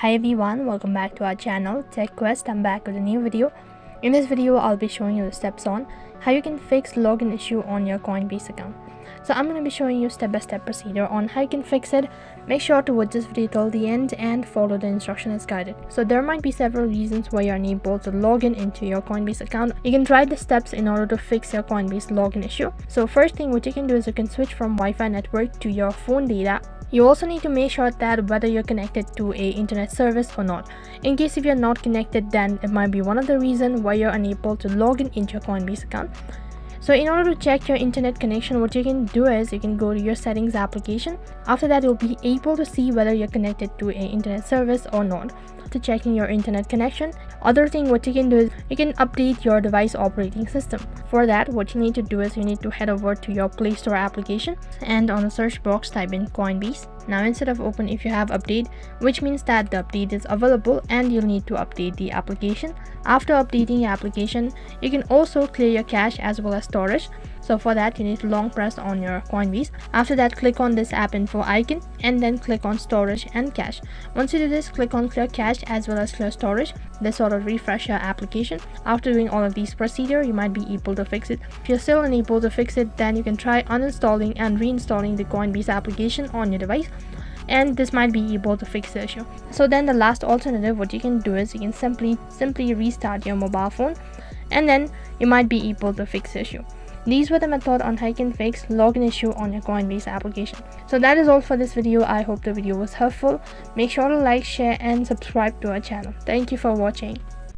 Hi everyone, welcome back to our channel Tech Quest. I'm back with a new video. In this video, I'll be showing you the steps on how you can fix login issue on your Coinbase account. So I'm going to be showing you step-by-step procedure on how you can fix it. Make sure to watch this video till the end and follow the instruction as guided. So there might be several reasons why you're unable to log in into your Coinbase account. You can try the steps in order to fix your Coinbase login issue. So first thing what you can do is you can switch from Wi-Fi network to your phone data. You also need to make sure that whether you're connected to a internet service or not. In case if you're not connected, then it might be one of the reasons why you're unable to log in into your Coinbase account. So in order to check your internet connection, what you can do is you can go to your settings application. After that, you'll be able to see whether you're connected to a internet service or not. To checking your internet connection, other thing what you can do is you can update your device operating system. For that, what you need to do is you need to head over to your Play Store application and on the search box type in Coinbase. Now instead of open, if you have update, which means that the update is available and you'll need to update the application. After updating your application, you can also clear your cache as well as storage. So for that, you need to long press on your Coinbase. After that, click on this app info icon and then click on storage and cache. Once you do this, click on clear cache as well as clear storage. This sort of refresh your application. After doing all of these procedure, you might be able to fix it. If you're still unable to fix it, then you can try uninstalling and reinstalling the Coinbase application on your device, and this might be able to fix the issue. So then the last alternative what you can do is you can simply restart your mobile phone, and then you might be able to fix the issue. These were the method on how you can fix login issue on your Coinbase application. So that is all for this video. I hope the video was helpful. Make sure to like, share and subscribe to our channel. Thank you for watching.